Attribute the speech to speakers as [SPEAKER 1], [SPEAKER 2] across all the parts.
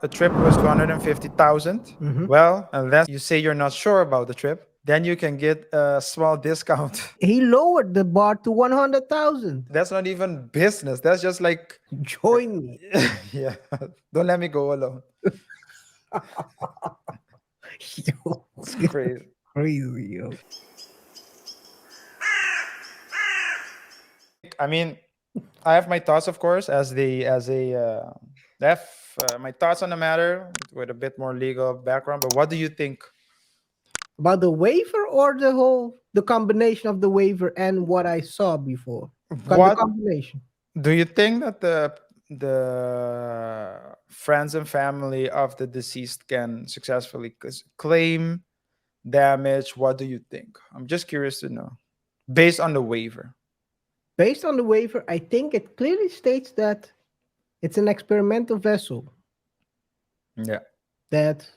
[SPEAKER 1] a trip was 250,000. Well, unless you say you're not sure about the trip, then you can get a small discount.
[SPEAKER 2] He lowered the bar to 100,000.
[SPEAKER 1] That's not even business. That's just like,
[SPEAKER 2] Join me.
[SPEAKER 1] yeah, don't let me go alone.
[SPEAKER 2] Yo,
[SPEAKER 1] It's crazy.
[SPEAKER 2] crazy, yo.
[SPEAKER 1] I mean, I have my thoughts, of course, I have my thoughts on the matter with a bit more legal background. But what do you think?
[SPEAKER 2] About the waiver or the combination of the waiver and what I saw before? The
[SPEAKER 1] What
[SPEAKER 2] combination.
[SPEAKER 1] do you think that the friends and family of the deceased can successfully claim damage? What do you think? I'm just curious to know, based on the waiver.
[SPEAKER 2] Based on the waiver, I think it clearly states that it's an experimental vessel
[SPEAKER 1] Yeah.
[SPEAKER 2] that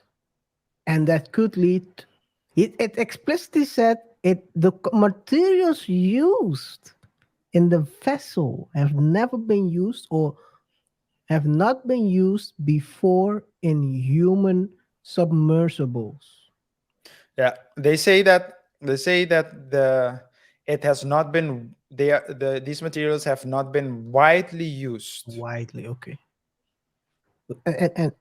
[SPEAKER 2] could lead. It explicitly said the materials used in the vessel have never been used or have not been used before in human submersibles.
[SPEAKER 1] Yeah, they say that it has not been these materials have not been widely used
[SPEAKER 2] Widely, okay.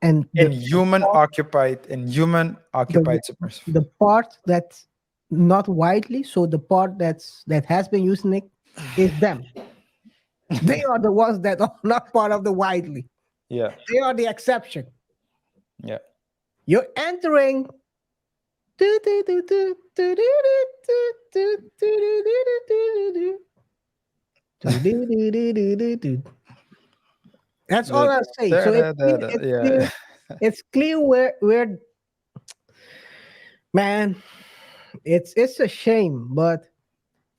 [SPEAKER 2] And
[SPEAKER 1] in human occupied
[SPEAKER 2] the
[SPEAKER 1] submersible.
[SPEAKER 2] the part that's not widely, so the part that has been used in it is them. They are the ones that are not part of the widely.
[SPEAKER 1] Yeah,
[SPEAKER 2] They are the exception.
[SPEAKER 1] yeah.
[SPEAKER 2] You're entering. That's all I say. So
[SPEAKER 1] Yeah.
[SPEAKER 2] it's clear where man, it's a shame, but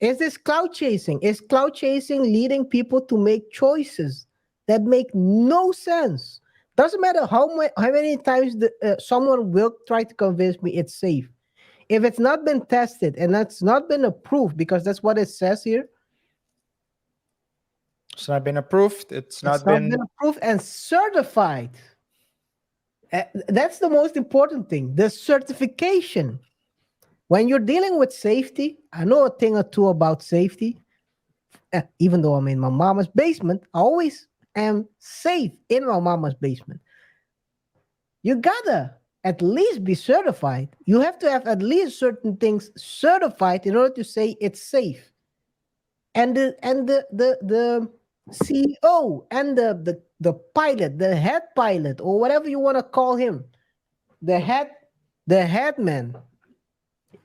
[SPEAKER 2] is this cloud chasing? Is cloud chasing leading people to make choices that make no sense? Doesn't matter how many times someone will try to convince me it's safe. If it's not been tested and that's not been approved, because that's what it says here,
[SPEAKER 1] It's not been approved. It's
[SPEAKER 2] it's
[SPEAKER 1] not
[SPEAKER 2] not been
[SPEAKER 1] been.
[SPEAKER 2] approved and certified. That's the most important thing, the certification. When you're dealing with safety, I know a thing or two about safety. Even though I'm in my mama's basement, I always am safe in my mama's basement. You gotta at least be certified. You have to have at least certain things certified in order to say it's safe. And the CEO and the pilot, the head pilot, or whatever you want to call him, the head man,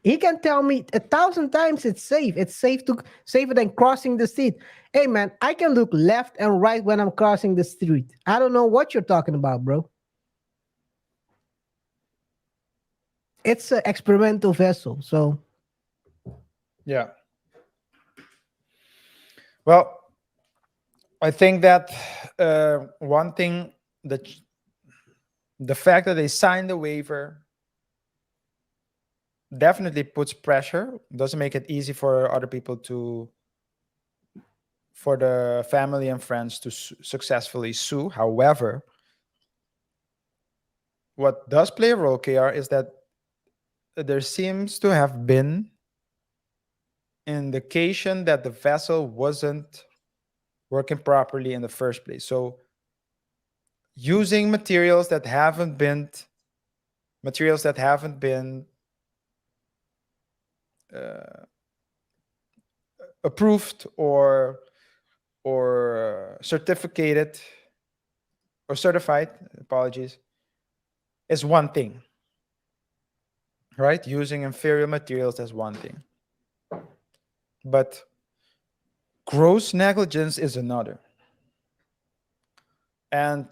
[SPEAKER 2] he can tell me 1,000 times it's safe. It's safer than crossing the street. Hey man, I can look left and right when I'm crossing the street. I don't know what you're talking about, bro. It's an experimental vessel, so
[SPEAKER 1] Yeah. Well, I think that one thing that the fact that they signed the waiver definitely puts pressure. Doesn't make it easy for other people for the family and friends to successfully sue. However, what does play a role, KR, is that there seems to have been indication that the vessel wasn't working properly in the first place. So using materials that haven't been uh, approved or certificated or certified, apologies, is one thing, right? Using inferior materials is one thing, but gross negligence is another. And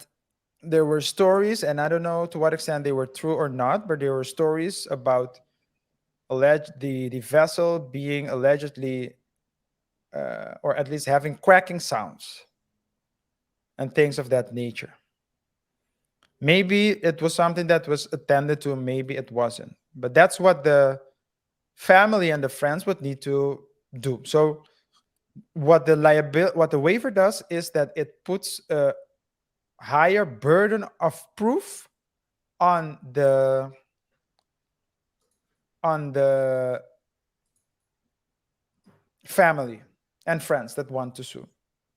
[SPEAKER 1] there were stories, and I don't know to what extent they were true or not, but there were stories about the vessel being allegedly, or at least having cracking sounds and things of that nature. Maybe it was something that was attended to, maybe it wasn't. But that's what the family and the friends would need to do. So what the waiver does is that it puts a higher burden of proof on the family and friends that want to sue.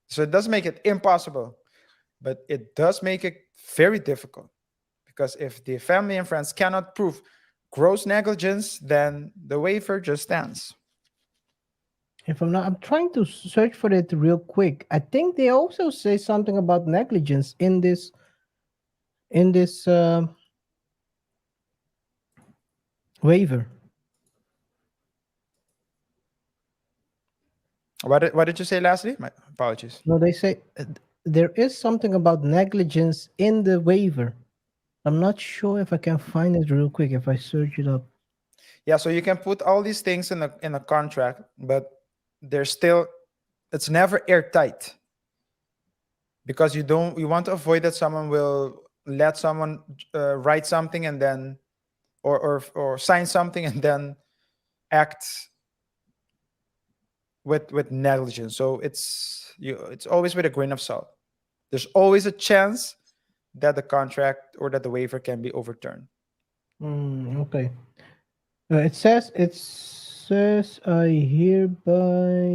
[SPEAKER 1] So it does make it impossible, but it does make it very difficult, because if the family and friends cannot prove gross negligence, then the waiver just stands.
[SPEAKER 2] If I'm not, I'm trying to search for it real quick. I think they also say something about negligence in this waiver.
[SPEAKER 1] What did you say lastly? My apologies.
[SPEAKER 2] No, they say there is something about negligence in the waiver. I'm not sure if I can find it real quick if I search it up.
[SPEAKER 1] Yeah, so you can put all these things in a contract, but there's still, it's never airtight, because you want to avoid that someone will let someone write something and then, or sign something and then act with negligence. So it's always with a grain of salt. There's always a chance that the contract or that the waiver can be overturned.
[SPEAKER 2] Okay. It says I hereby.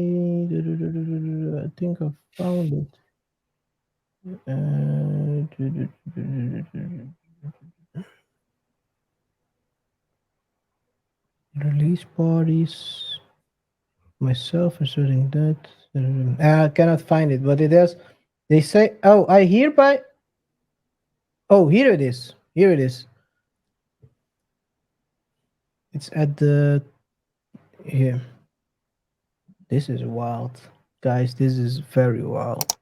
[SPEAKER 2] I think I found it. Release parties. Myself asserting that. I cannot find it, but it is. They say, "Oh, I hereby." Oh, here it is. Here it is. It's at the here. This is wild, guys. This is very wild.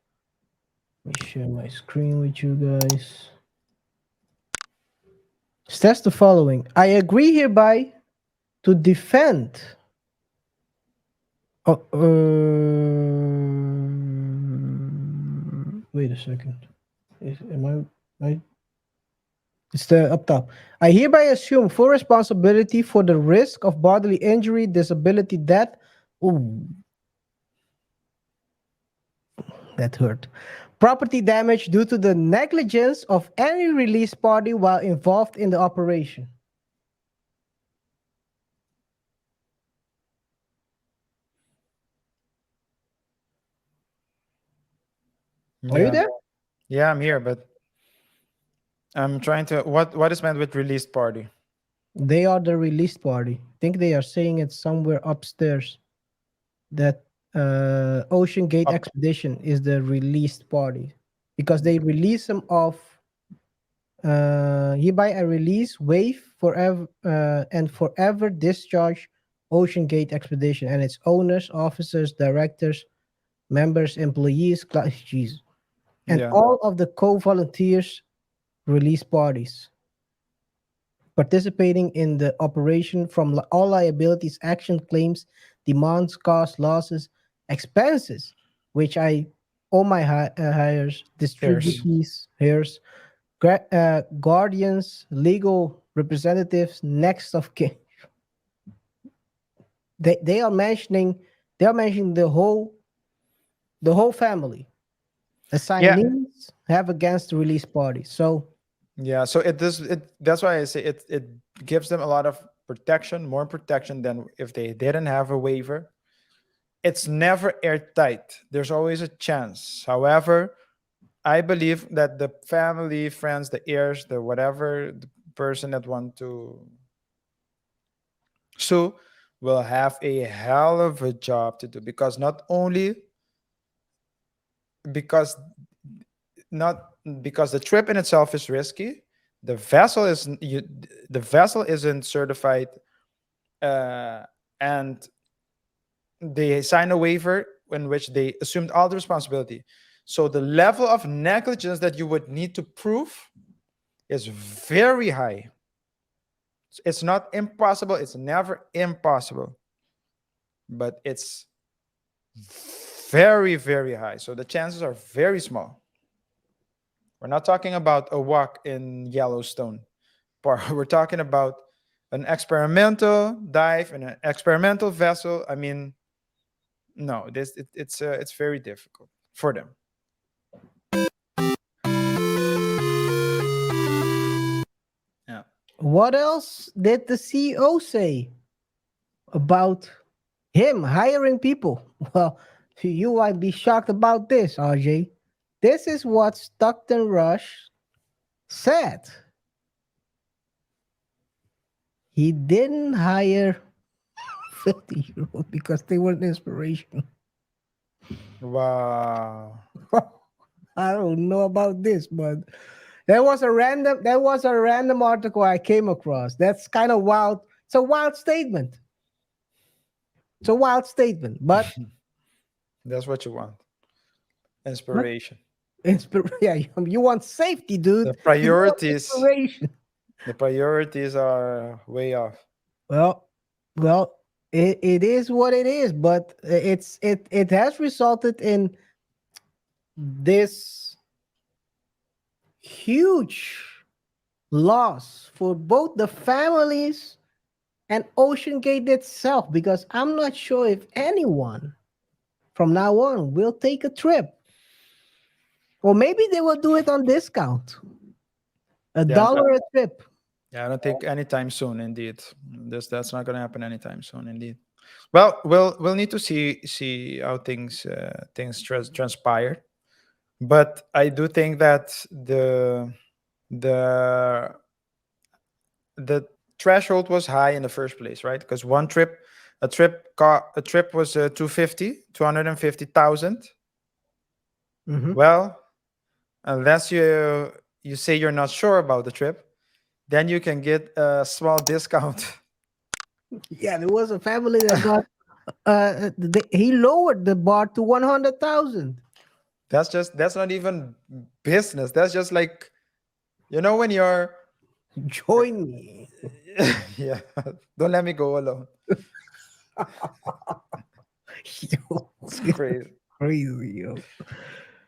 [SPEAKER 2] Let me share my screen with you guys. Says the following: I agree hereby to defend. Oh, wait a second. Am I? It's the up top. I hereby assume full responsibility for the risk of bodily injury, disability, death. Ooh, that hurt. Property damage due to the negligence of any release party while involved in the operation. Are you
[SPEAKER 1] Yeah.
[SPEAKER 2] there?
[SPEAKER 1] Yeah, I'm here, but I'm trying to, what is meant with released party?
[SPEAKER 2] They are the released party. I think they are saying it somewhere upstairs that Ocean Gate
[SPEAKER 1] Up,
[SPEAKER 2] Expedition is the released party because they release them off. Hereby I release, waive forever and forever discharge Ocean Gate Expedition and its owners, officers, directors, members, employees, jeez, and
[SPEAKER 1] yeah.
[SPEAKER 2] all of the co-volunteers release parties participating in the operation from all liabilities, action claims, demands, costs, losses, expenses, which I all my hires,
[SPEAKER 1] Here's.
[SPEAKER 2] distributors, hires, guardians, legal representatives, next of kin. They are mentioning the whole family.
[SPEAKER 1] Yeah.
[SPEAKER 2] Assignees have against the release party. So
[SPEAKER 1] Yeah, so it does it that's why I say it gives them a lot of protection, more protection than if they didn't have a waiver. It's never airtight. There's always a chance. However, I believe that the family, friends, the heirs, the whatever the person that want to sue will have a hell of a job to do, because because not because the trip in itself is risky. The vessel is the vessel isn't certified, uh, and they sign a waiver in which they assumed all the responsibility. So the level of negligence that you would need to prove is very high. It's not impossible. It's never impossible, but it's very, very high. So the chances are very small. We're not talking about a walk in Yellowstone Park. We're talking about an experimental dive in an experimental vessel. I mean, no, it's very difficult for them.
[SPEAKER 2] What else did the CEO say about him hiring people? Well, you might be shocked about this, RJ. This is what Stockton Rush said. He didn't hire 50-year-olds because they were an inspiration.
[SPEAKER 1] Wow.
[SPEAKER 2] I don't know about this, but that was a random article I came across. That's kind of wild. It's a wild statement. It's a wild statement, but
[SPEAKER 1] That's what you want. Inspiration.
[SPEAKER 2] yeah, you want safety,
[SPEAKER 1] The
[SPEAKER 2] dude. You don't want
[SPEAKER 1] priorities,
[SPEAKER 2] inspiration.
[SPEAKER 1] the priorities are way off.
[SPEAKER 2] Well, well, it is what it is, but it has resulted in this huge loss for both the families and OceanGate itself, because I'm not sure if anyone from now on will take a trip, or maybe they will do it on discount, a
[SPEAKER 1] Yeah,
[SPEAKER 2] dollar a trip.
[SPEAKER 1] yeah, I don't think anytime soon. Indeed, that's not going to happen anytime soon. Indeed. Well, we'll need to see how things transpire. But I do think that the the threshold was high in the first place, right? Because a trip was 250,000.
[SPEAKER 2] Mhm.
[SPEAKER 1] Well, unless you say you're not sure about the trip, then you can get a small discount.
[SPEAKER 2] Yeah, there was a family that got he lowered the bar to 100,000.
[SPEAKER 1] That's not even business. That's just like, when you're
[SPEAKER 2] Join me.
[SPEAKER 1] yeah, don't let me go alone.
[SPEAKER 2] Yo,
[SPEAKER 1] It's crazy.
[SPEAKER 2] crazy, yo.